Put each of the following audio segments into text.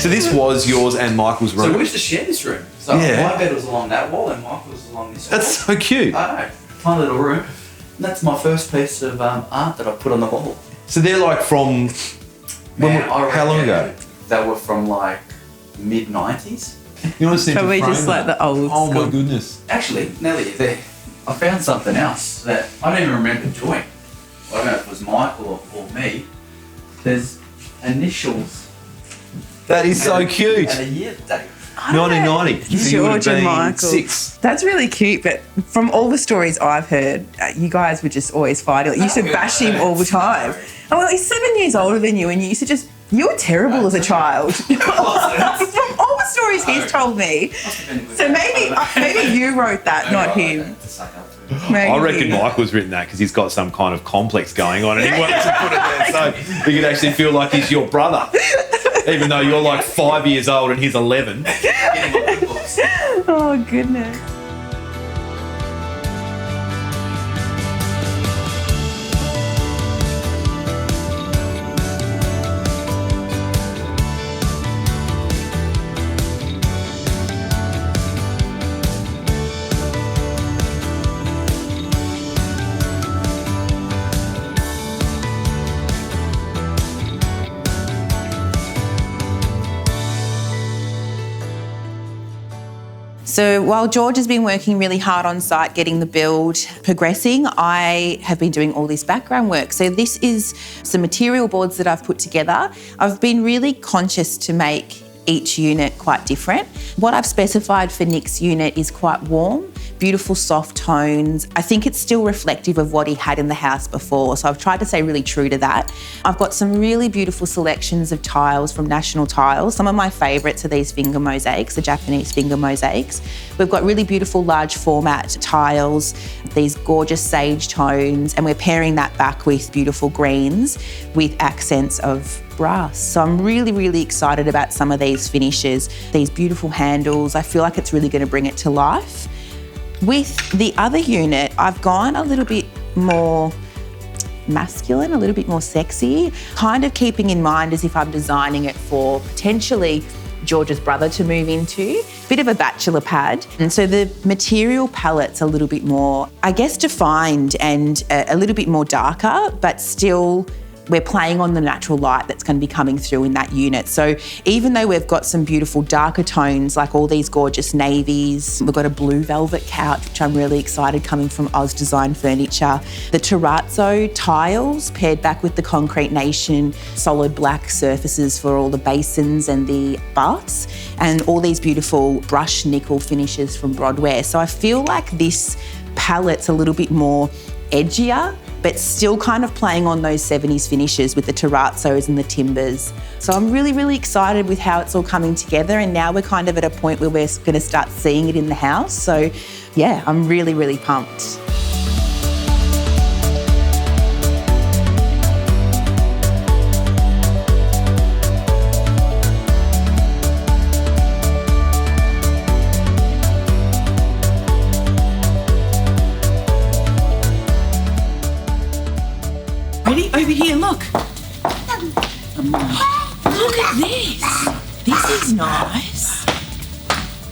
So this was yours and Michael's room? So we used to share this room. So Yeah. my bed was along that wall and Michael was along this wall. That's so cute. I know. My little room. And that's my first piece of art that I put on the wall. So they're like from... how long ago? They were from like mid-90s. You want to see Probably just like the old Oh school. my goodness. Actually, now that you're there, I found something else that I don't even remember doing. I don't know if it was Michael or me. There's initials That is so cute. and a year date. 1990. So you would have George and been Michael. 6. That's really cute, but from all the stories I've heard, you guys were just always fighting. Like, you used to bash him all the time. Oh, well, he's 7 years older than you, and you used to just... You were terrible as a child. From all the stories he's told me. So maybe you wrote that, not him. Maybe. I reckon Michael's written that because he's got some kind of complex going on and he wanted to put it there so he could actually feel like he's your brother. Even though you're like 5 years old and he's 11. Oh, goodness. So while George has been working really hard on site, getting the build progressing, I have been doing all this background work. So this is some material boards that I've put together. I've been really conscious to make each unit quite different. What I've specified for Nick's unit is quite warm, beautiful soft tones. I think it's still reflective of what he had in the house before, so I've tried to stay really true to that. I've got some really beautiful selections of tiles from National Tiles. Some of my favourites are these finger mosaics, the Japanese finger mosaics. We've got really beautiful large format tiles, these gorgeous sage tones, and we're pairing that back with beautiful greens with accents of brass. So I'm really, really excited about some of these finishes, these beautiful handles. I feel like it's really going to bring it to life. With the other unit, I've gone a little bit more masculine, a little bit more sexy, kind of keeping in mind as if I'm designing it for potentially George's brother to move into, bit of a bachelor pad. And so the material palette's a little bit more, I guess, defined and a little bit more darker, but still we're playing on the natural light that's going to be coming through in that unit. So even though we've got some beautiful darker tones, like all these gorgeous navies, we've got a blue velvet couch, which I'm really excited, coming from Oz Design Furniture. The terrazzo tiles paired back with the Concrete Nation solid black surfaces for all the basins and the baths, and all these beautiful brushed nickel finishes from Broadware. So I feel like this palette's a little bit more edgier, but still kind of playing on those 70s finishes with the terrazzos and the timbers. So I'm really, really excited with how it's all coming together, and now we're kind of at a point where we're going to start seeing it in the house. So yeah, I'm really, really pumped. Ready? Over here, look. Look at this. This is nice.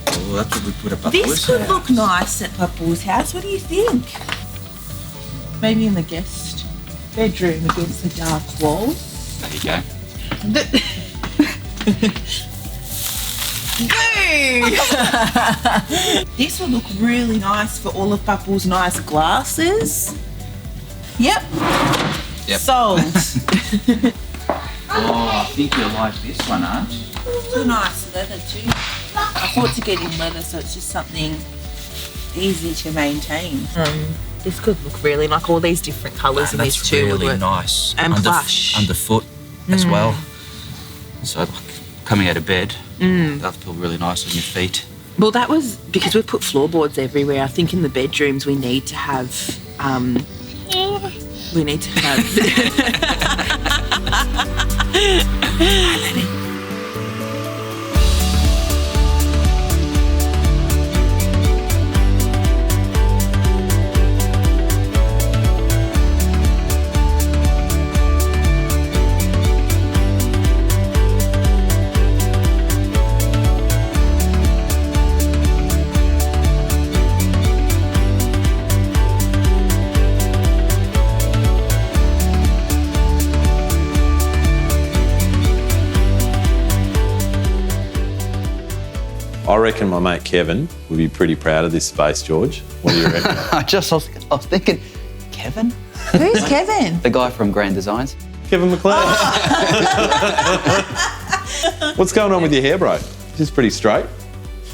Oh, that's what we put at This could look nice at Papu's house. What do you think? Maybe in the guest bedroom against the dark wall. There you go. This will look really nice for all of Papu's nice glasses. Yep. Sold. Oh, I think you'll like this one, aren't you? It's a nice leather too. I thought to get in leather, so it's just something easy to maintain. This could look really like all these different colours in this That's too. really nice. And plush. Underfoot as well. So like coming out of bed, that'll feel really nice on your feet. Well, that was because we've put floorboards everywhere. I think in the bedrooms we need to have. I reckon my mate Kevin would be pretty proud of this space, George. What do you reckon? I was thinking, Kevin? Who's Kevin? The guy from Grand Designs. Kevin McLeod. What's going on with your hair, bro? Just pretty straight.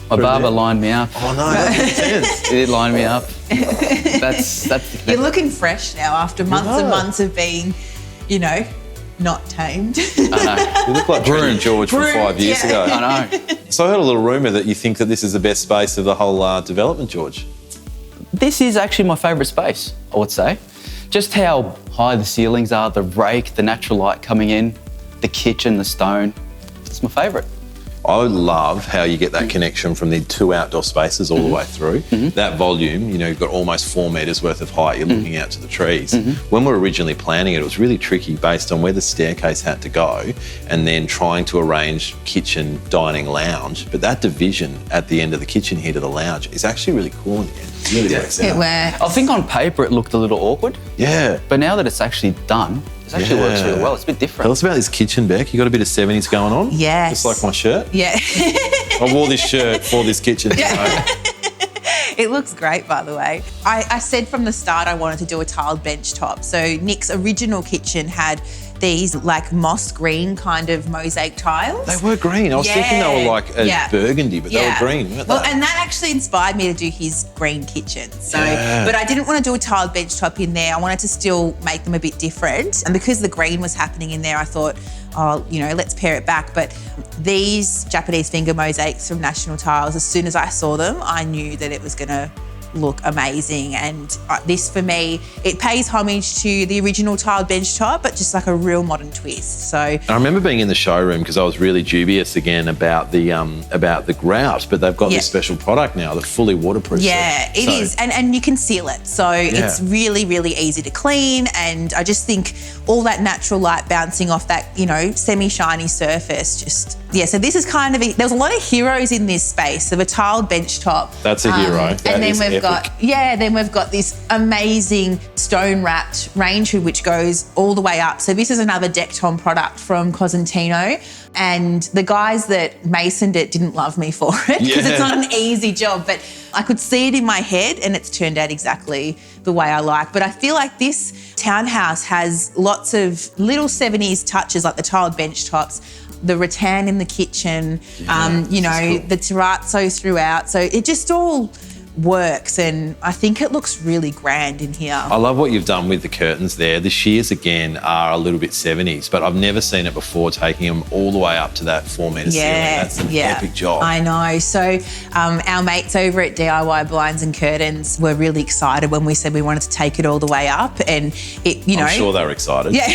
My barber lined me up. Oh no, that makes sense. He did line me up. That's the You're looking fresh now after months and months of being, you know, not tamed. I know. You look like Drew George from 5 years ago. I know. So I heard a little rumour that you think that this is the best space of the whole development, George. This is actually my favourite space, I would say. Just how high the ceilings are, the rake, the natural light coming in, the kitchen, the stone. It's my favourite. I love how you get that connection from the 2 outdoor spaces all the way through. That volume, you know, you've got almost 4 metres worth of height, you're looking out to the trees. When we were originally planning it was really tricky based on where the staircase had to go and then trying to arrange kitchen, dining, lounge. But that division at the end of the kitchen here to the lounge is actually really cool in the end. It really works It out. works. I think on paper it looked a little awkward, Yeah. but now that it's actually done, it actually works really well. It's a bit different. Tell us about this kitchen, Beck. You got a bit of 70s going on? Yes. Just like my shirt. Yeah. I wore this shirt for this kitchen. Yeah. It looks great, by the way. I said from the start I wanted to do a tiled bench top. So Nick's original kitchen had these like moss green kind of mosaic tiles. They were green. I was thinking they were like a burgundy, but they were green, weren't they? Well, and that actually inspired me to do his green kitchen. So, Yeah. but I didn't want to do a tiled bench top in there. I wanted to still make them a bit different. And because the green was happening in there, I thought, oh, you know, let's pare it back. But these Japanese finger mosaics from National Tiles, as soon as I saw them, I knew that it was going to look amazing. And this, for me, it pays homage to the original tiled bench top, but just like a real modern twist. So I remember being in the showroom because I was really dubious again about the grout, but they've got this special product now that's fully waterproof. yeah, it is, and you can seal it. So it's really, really easy to clean. And I just think all that natural light bouncing off that, you know, semi-shiny surface, just, yeah. So this is kind of, there was a lot of heroes in this space of a tiled bench top. That's a hero. That And then is we've got this amazing stone wrapped range hood which goes all the way up. So this is another Decton product from Cosentino, and the guys that masoned it didn't love me for it because it's not an easy job, but I could see it in my head and it's turned out exactly the way I like. But I feel like this townhouse has lots of little 70s touches, like the tiled bench tops, the rattan in the kitchen, you know, the terrazzo throughout. So it just all works, and I think it looks really grand in here. I love what you've done with the curtains there. The shears, again, are a little bit 70s, but I've never seen it before, taking them all the way up to that 4 metre ceiling. That's an epic job. I know. So our mates over at DIY Blinds and Curtains were really excited when we said we wanted to take it all the way up, and it, you know. I'm sure they were excited. Yeah,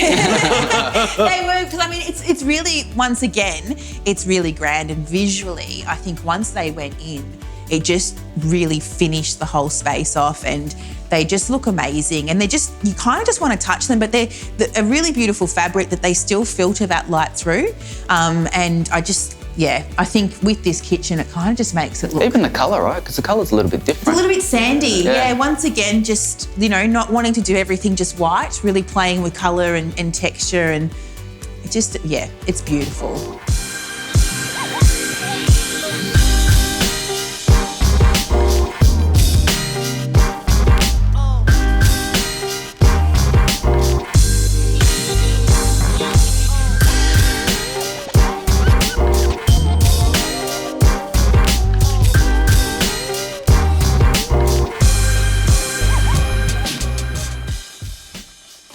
they were, because I mean, it's really, once again, it's really grand, and visually, I think once they went in, it just really finished the whole space off, and they just look amazing. And they just, you kind of just want to touch them, but they're a really beautiful fabric that they still filter that light through. And I just, I think with this kitchen, it kind of just makes it look. Even the colour, right? Because the colour's a little bit different. It's a little bit sandy. Yeah. Once again, just, you know, not wanting to do everything just white, really playing with colour and texture, and it just, it's beautiful.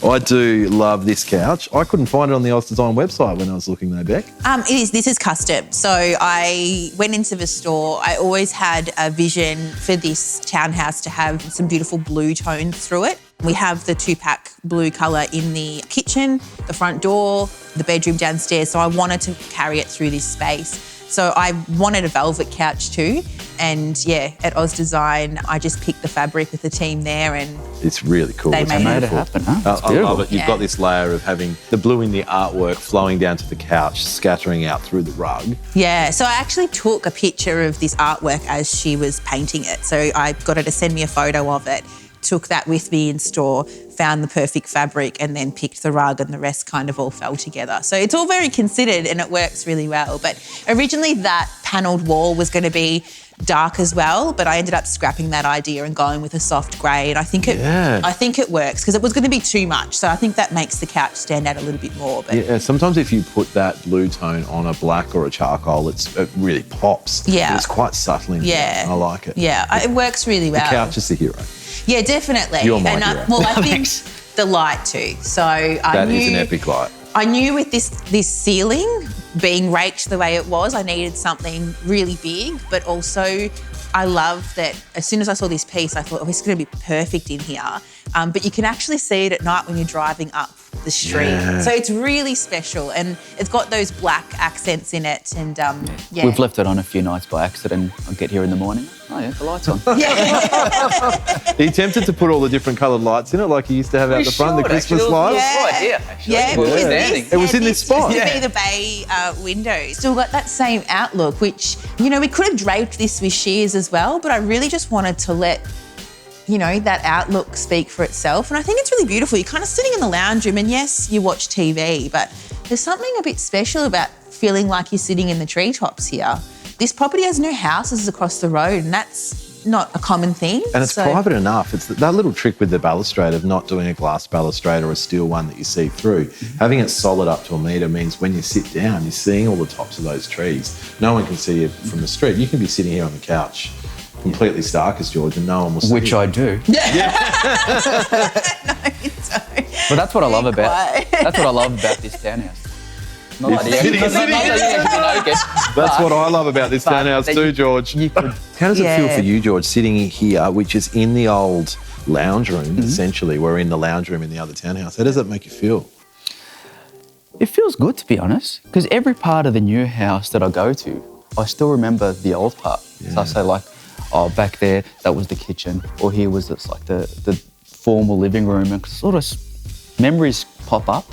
I do love this couch. I couldn't find it on the Oz Design website when I was looking though, Beck. This is custom. So I went into the store. I always had a vision for this townhouse to have some beautiful blue tones through it. We have the 2-pack blue colour in the kitchen, the front door, the bedroom downstairs. So I wanted to carry it through this space. So I wanted a velvet couch too. And at Oz Design, I just picked the fabric with the team there, and it's really cool. They made it happen, huh? I love it. You've got this layer of having the blue in the artwork flowing down to the couch, scattering out through the rug. Yeah, so I actually took a picture of this artwork as she was painting it. So I got her to send me a photo of it. took that with me in store, found the perfect fabric, and then picked the rug, and the rest kind of all fell together. So it's all very considered and it works really well. But originally that panelled wall was going to be dark as well, but I ended up scrapping that idea and going with a soft grey. And I think it works because it was going to be too much. So I think that makes the couch stand out a little bit more. But Yeah, sometimes if you put that blue tone on a black or a charcoal, it really pops. Yeah. It's quite subtle in yeah, there. I like it. Yeah, it works really well. The couch is the hero. Yeah, definitely. You're my and hero. well, I think the light too. So That is an epic light. I knew with this ceiling being raked the way it was, I needed something really big, but also I love that as soon as I saw this piece, I thought, oh, this is going to be perfect in here. But you can actually see it at night when you're driving up the street. Yeah. So it's really special, and it's got those black accents in it. And yeah. We've left it on a few nights by accident. I get here in the morning. Oh yeah, the light's on. Are you tempted to put all the different coloured lights in it like you used to have out the front, the Christmas lights? Yeah. Right here, actually. Yeah, It was because standing. this, It was in this spot. used to be the bay window. Still got that same outlook, which, you know, we could have draped this with shears as well, but I really just wanted to let, you know, that outlook speak for itself. And I think it's really beautiful. You're kind of sitting in the lounge room and yes, you watch TV, but there's something a bit special about feeling like you're sitting in the treetops here. This property has no houses across the road, and that's not a common thing. And it's private enough. It's that little trick with the balustrade of not doing a glass balustrade or a steel one that you see through. Having it solid up to a metre means when you sit down, you're seeing all the tops of those trees. No one can see you from the street. You can be sitting here on the couch, completely stark as George, and no one will see Which you. I do. No, you don't. But that's what I love about. quiet. That's what I love about this townhouse. Not like the Sitting- not like the That's what I love about this townhouse that too, you- George. You could, How does it feel Yeah. for you, George, sitting here, which is in the old lounge room, essentially? We're in the lounge room in the other townhouse. How does that make you feel? it feels good, to be honest, because every part of the new house that I go to, I still remember the old part. So I say like, oh, back there, that was the kitchen, or here was this, like the formal living room, and sort of memories pop up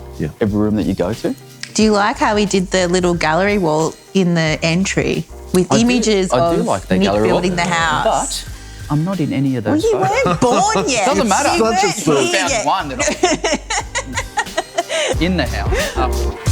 every room that you go to. Do you like how we did the little gallery wall in the entry with images I do of like that Nick gallery wall. building the house? But I'm not in any of Well, those you photos. weren't born yet. Doesn't matter. You Such a weren't spook. here I found yet. one that I in the house.